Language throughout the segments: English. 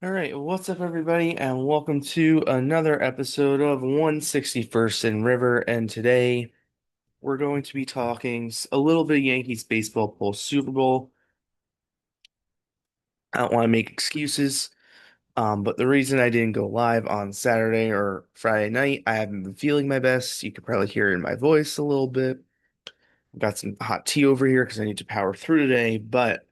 All right, what's up, everybody, and welcome to another episode of 161st and River. And today we're going to be talking a little bit of Yankees baseball post Super Bowl. I don't want to make excuses, but the reason I didn't go live on Saturday or Friday night, I haven't been feeling my best. You could probably hear it in my voice a little bit. I've got some hot tea over here because I need to power through today, but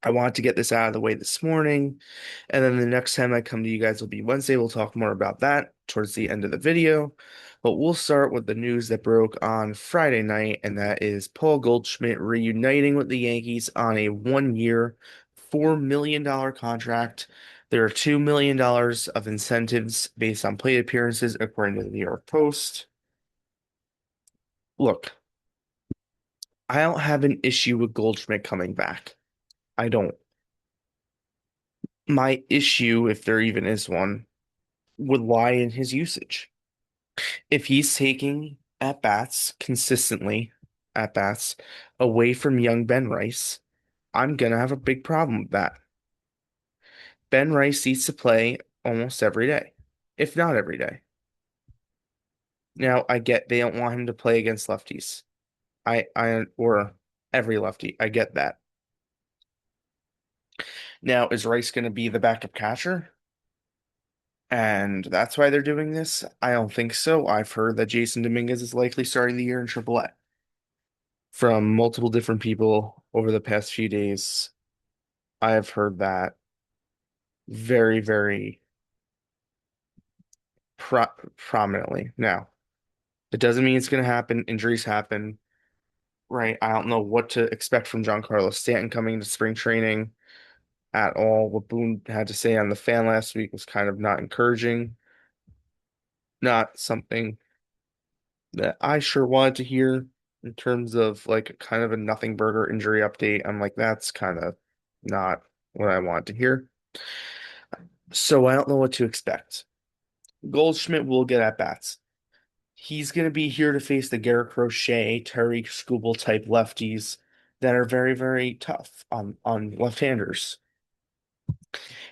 I wanted to get this out of the way this morning. And then the next time I come to you guys will be Wednesday. We'll talk more about that towards the end of the video. But we'll start with the news that broke on Friday night, and that is Paul Goldschmidt reuniting with the Yankees on a 1 year, $4 million contract. There are $2 million of incentives based on plate appearances, according to the New York Post. Look, I don't have an issue with Goldschmidt coming back. I don't. My issue, if there even is one, would lie in his usage. If he's taking at bats consistently, at bats away from young Ben Rice, I'm gonna have a big problem with that. Ben Rice needs to play almost every day, if not every day. Now, I get they don't want him to play against lefties. Or every lefty. I get that. Now, is Rice gonna be the backup catcher? And that's why they're doing this? I don't think so. I've heard that Jason Dominguez is likely starting the year in AAA from multiple different people over the past few days. I have heard that very, very prominently. Now, it doesn't mean it's going to happen. Injuries happen, right? I don't know what to expect from Giancarlo Stanton coming to spring training at all. What Boone had to say on the fan last week was kind of not encouraging, not something that I sure wanted to hear in terms of like kind of a nothing burger injury update. I'm like, that's kind of not what I want to hear. So I don't know what to expect. Goldschmidt will get at bats. He's going to be here to face the Garrett Crochet, Terry Skubal type lefties that are very, very tough on left-handers.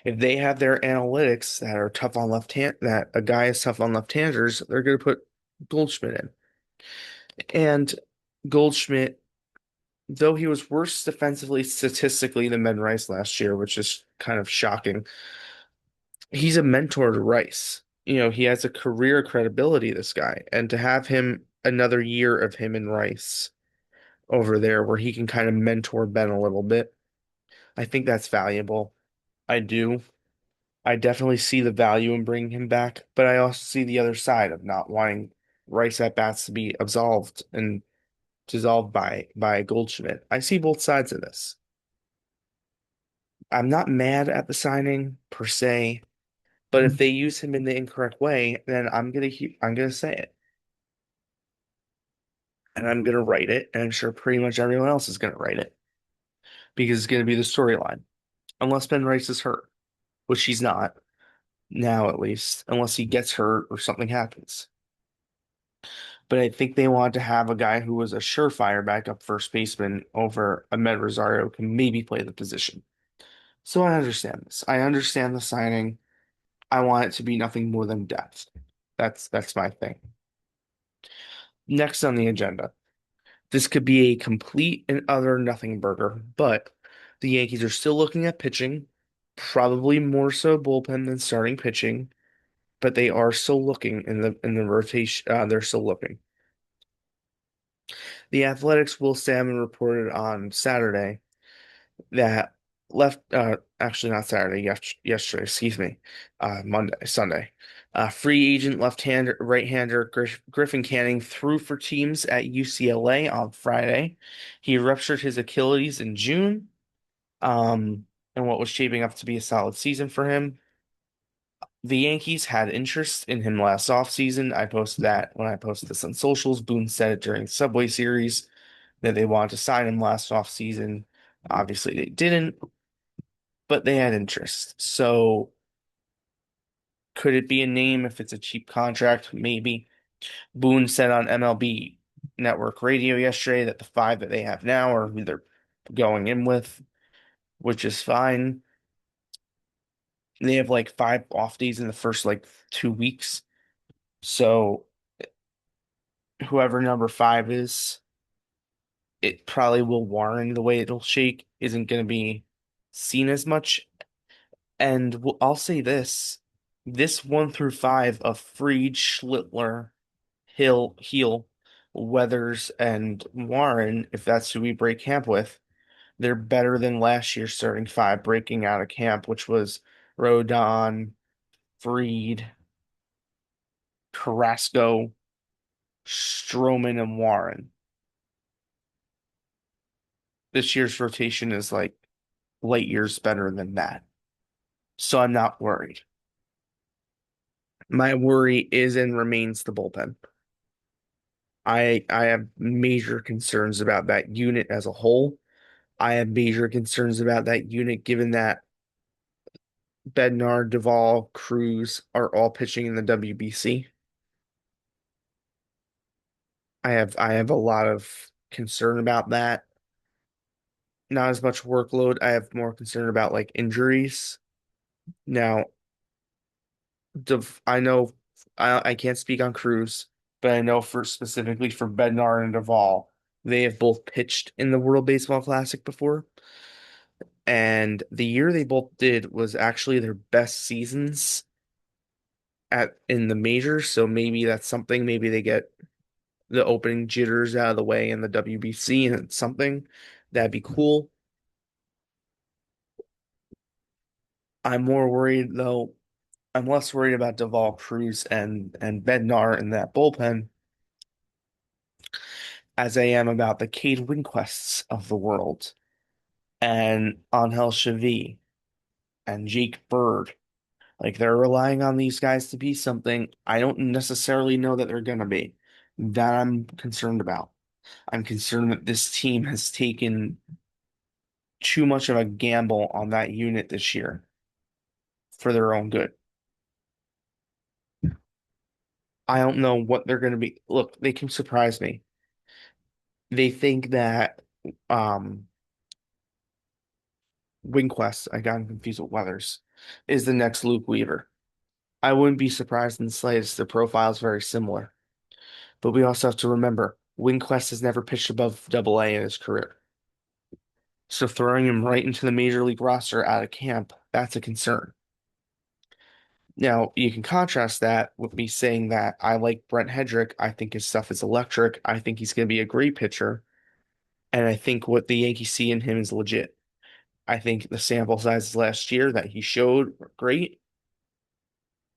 If they have their analytics that are tough on left hand, that a guy is tough on left-handers, they're going to put Goldschmidt in. And Goldschmidt, though he was worse defensively statistically than Ben Rice last year, which is kind of shocking, he's a mentor to Rice. He has a career credibility, this guy, and to have him another year of him and Rice over there where he can kind of mentor Ben a little bit, I think that's valuable. I do. I definitely see the value in bringing him back, but I also see the other side of not wanting Rice at bats to be absolved and dissolved by Goldschmidt. I see both sides of this. I'm not mad at the signing per se, but if they use him in the incorrect way, then I'm gonna say it. And I'm gonna write it, and I'm sure pretty much everyone else is gonna write it because it's gonna be the storyline. Unless Ben Rice is hurt, which he's not now at least, unless he gets hurt or something happens. But I think they want to have a guy who was a surefire backup first baseman over Ahmed Rosario who can maybe play the position. So I understand this. I understand the signing. I want it to be nothing more than depth. That's my thing. Next on the agenda. This could be a complete and utter nothing burger, but the Yankees are still looking at pitching, probably more so bullpen than starting pitching, but they are still looking in the rotation. They're still looking. The Athletics Will Salmon reported on Saturday that actually not Saturday, yesterday, excuse me, Sunday. Free agent right-hander Griffin Canning threw for teams at UCLA on Friday. He ruptured his Achilles in June, and what was shaping up to be a solid season for him. The Yankees had interest in him last offseason. I posted that when I posted this on socials. Boone said it during the Subway Series that they wanted to sign him last offseason. Obviously, they didn't, but they had interest. So could it be a name if it's a cheap contract? Maybe. Boone said on MLB Network Radio yesterday that the five that they have now are who they're going in with, which is fine. They have like 5 off days in the first like 2 weeks. So whoever number 5 is, it probably will Warren the way it'll shake isn't going to be seen as much. And I'll say this 1 through 5 of Freed, Schlittler, Hill, Heel, Weathers, and Warren, if that's who we break camp with, they're better than last year's starting 5 breaking out of camp, which was Rodon, Freed, Carrasco, Stroman, and Warren. This year's rotation is like light years better than that. So I'm not worried. My worry is and remains the bullpen. I have major concerns about that unit as a whole. I have major concerns about that unit given that Bednar, Duvall, Cruz are all pitching in the WBC. I have a lot of concern about that. Not as much workload. I have more concern about like injuries. Now, I know I can't speak on Cruz, but I know for specifically for Bednar and Duvall, they have both pitched in the World Baseball Classic before. And the year they both did was actually their best seasons at in the majors. So maybe that's something. Maybe they get the opening jitters out of the way in the WBC and it's something that'd be cool. I'm more worried though. I'm less worried about Duvall, Cruz, and Bednar in that bullpen as I am about the Cade Winquests of the world and Angel Chavi and Jake Bird. Like they're relying on these guys to be something I don't necessarily know that they're gonna be. That I'm concerned about. I'm concerned that this team has taken too much of a gamble on that unit this year for their own good. I don't know what they're gonna be. Look, they can surprise me. They think that um Winquest, I got him confused with Weathers, is the next Luke Weaver. I wouldn't be surprised in the slightest. The profile is very similar. But we also have to remember, Winquest has never pitched above AA in his career. So throwing him right into the major league roster out of camp, that's a concern. Now, you can contrast that with me saying that I like Brent Hedrick. I think his stuff is electric. I think he's going to be a great pitcher. And I think what the Yankees see in him is legit. I think the sample sizes last year that he showed were great.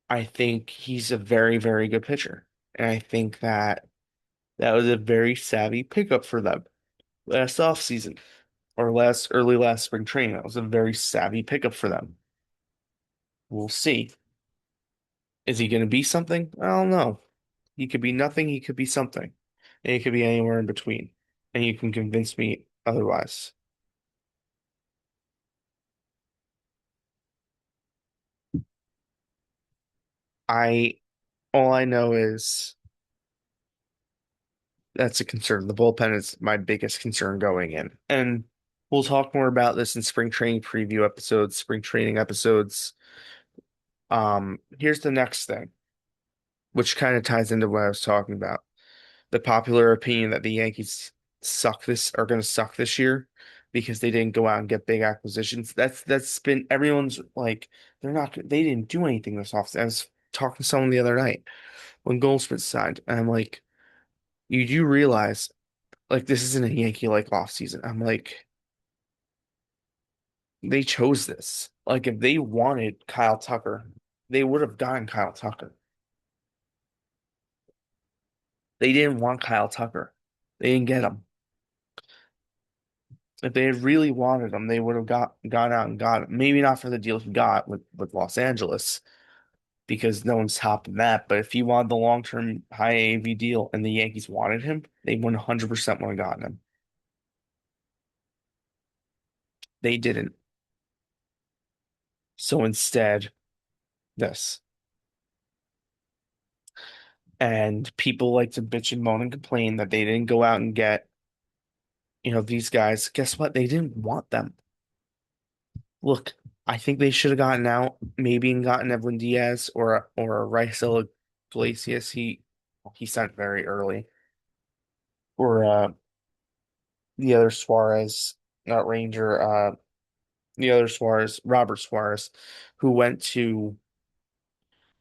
I think he's a very, very good pitcher. And I think that that was a very savvy pickup for them last offseason or early last spring training. That was a very savvy pickup for them. We'll see. Is he going to be something? I don't know. He could be nothing. He could be something. And he could be anywhere in between. And you can convince me otherwise. I all I know is that's a concern. The bullpen is my biggest concern going in. And we'll talk more about this in spring training preview episodes, spring training episodes. Here's the next thing, which kind of ties into what I was talking about. The popular opinion that the Yankees are going to suck this year because they didn't go out and get big acquisitions. That's been everyone's like they didn't do anything this offseason. I was talking to someone the other night when Goldschmidt signed, and I'm like, you do realize like this isn't a Yankee like offseason. I'm like, they chose this. Like if they wanted Kyle Tucker, they would have gotten Kyle Tucker. They didn't want Kyle Tucker. They didn't get him. If they had really wanted him, they would have gone out and got him. Maybe not for the deal he got with Los Angeles, because no one's topping that. But if he wanted the long-term high AAV deal and the Yankees wanted him, they 100% would have gotten him. They didn't. So instead, this. And people like to bitch and moan and complain that they didn't go out and get, these guys. Guess what? They didn't want them. Look. I think they should have gotten out, maybe and gotten Evelyn Diaz or a Raisel Iglesias. He sent very early. Or the other Suarez, not Ranger, the other Suarez, Robert Suarez, who went to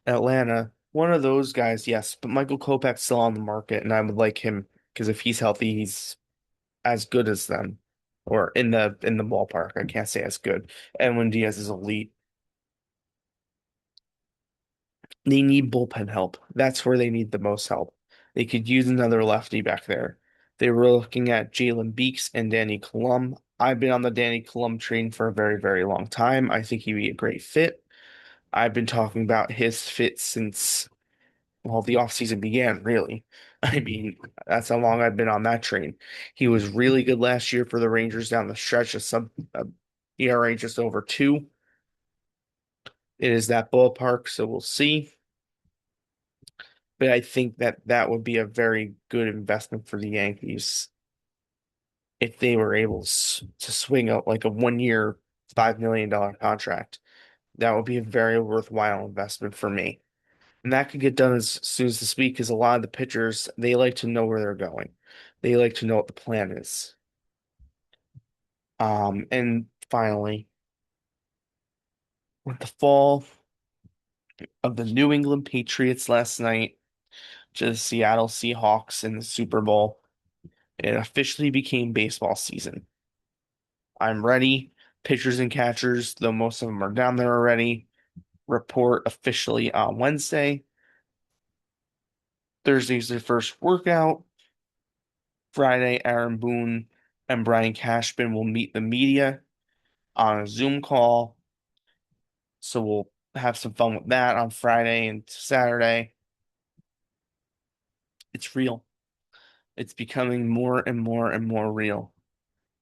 Atlanta. One of those guys, yes, but Michael Kopech's still on the market, and I would like him because if he's healthy, he's as good as them, or in the ballpark. I can't say as good. And when Diaz is elite, they need bullpen help. That's where they need the most help. They could use another lefty back there. They were looking at Jalen Beeks and Danny Colum. I've been on the Danny Colum train for a very, very long time. I think he'd be a great fit. I've been talking about his fit since, well, the offseason began, really. I mean, that's how long I've been on that train. He was really good last year for the Rangers down the stretch, a ERA just over 2. It is that ballpark, so we'll see. But I think that that would be a very good investment for the Yankees if they were able to swing out like a 1 year, $5 million contract. That would be a very worthwhile investment for me. And that could get done as soon as this week because a lot of the pitchers, they like to know where they're going. They like to know what the plan is. And finally, with the fall of the New England Patriots last night to the Seattle Seahawks in the Super Bowl, it officially became baseball season. I'm ready. Pitchers and catchers, though most of them are down there already, report officially on Wednesday. Thursday's their first workout. Friday, Aaron Boone and Brian Cashman will meet the media on a Zoom call. So we'll have some fun with that on Friday and Saturday. It's real. It's becoming more and more and more real.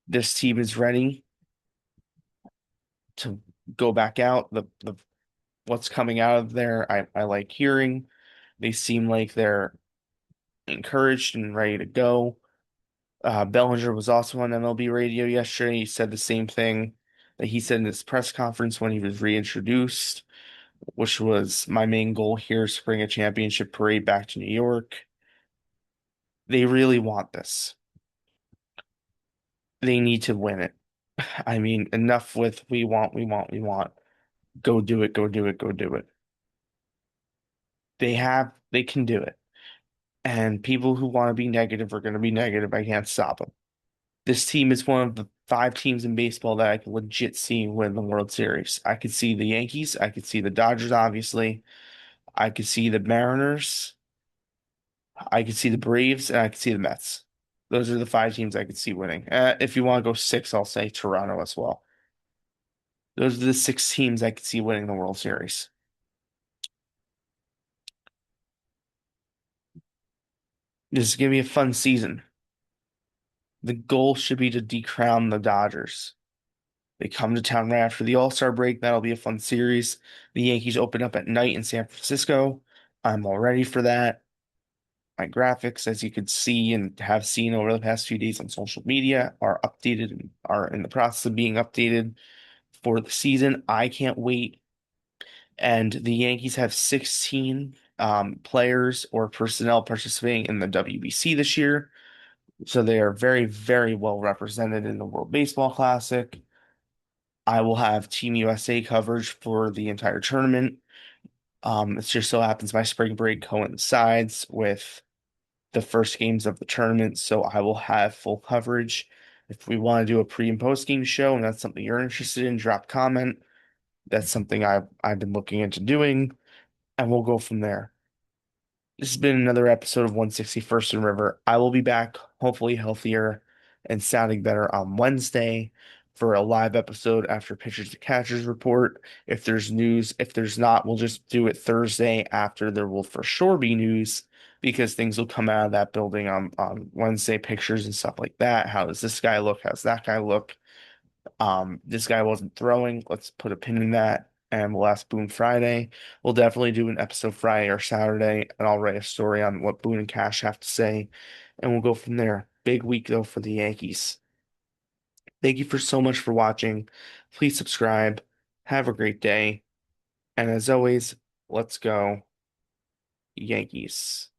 This team is ready to go back out. The what's coming out of there, I like hearing. They seem like they're encouraged and ready to go. Bellinger was also on MLB radio yesterday. He said the same thing that he said in his press conference when he was reintroduced, which was my main goal here is to bring a championship parade back to New York. They really want this. They need to win it. I mean, enough with we want, we want, we want. Go do it, go do it, go do it. They can do it. And people who want to be negative are going to be negative. I can't stop them. This team is one of the 5 teams in baseball that I could legit see win the World Series. I could see the Yankees. I could see the Dodgers, obviously. I could see the Mariners. I could see the Braves, and I could see the Mets. Those are the 5 teams I could see winning. If you want to go 6, I'll say Toronto as well. Those are the 6 teams I could see winning the World Series. This is going to be a fun season. The goal should be to decrown the Dodgers. They come to town right after the All-Star break. That'll be a fun series. The Yankees open up at night in San Francisco. I'm all ready for that. My graphics, as you could see and have seen over the past few days on social media, are updated and are in the process of being updated for the season. I can't wait. And the Yankees have 16 players or personnel participating in the WBC this year. So they are very, very well represented in the World Baseball Classic. I will have Team USA coverage for the entire tournament. It just so happens my spring break coincides with the first games of the tournament, so I will have full coverage. If we want to do a pre and post game show and that's something you're interested in, drop comment. That's something I've been looking into doing, and we'll go from there. This has been another episode of 161st and River. I will be back, hopefully healthier and sounding better on Wednesday for a live episode after Pitchers to Catchers report. If there's news, if there's not, we'll just do it Thursday after there will for sure be news because things will come out of that building on Wednesday, pictures and stuff like that. How does this guy look? How's that guy look? This guy wasn't throwing. Let's put a pin in that. And we'll ask Boone Friday. We'll definitely do an episode Friday or Saturday, and I'll write a story on what Boone and Cash have to say, and we'll go from there. Big week though for the Yankees. Thank you for so much for watching. Please subscribe. Have a great day. And as always, let's go, Yankees.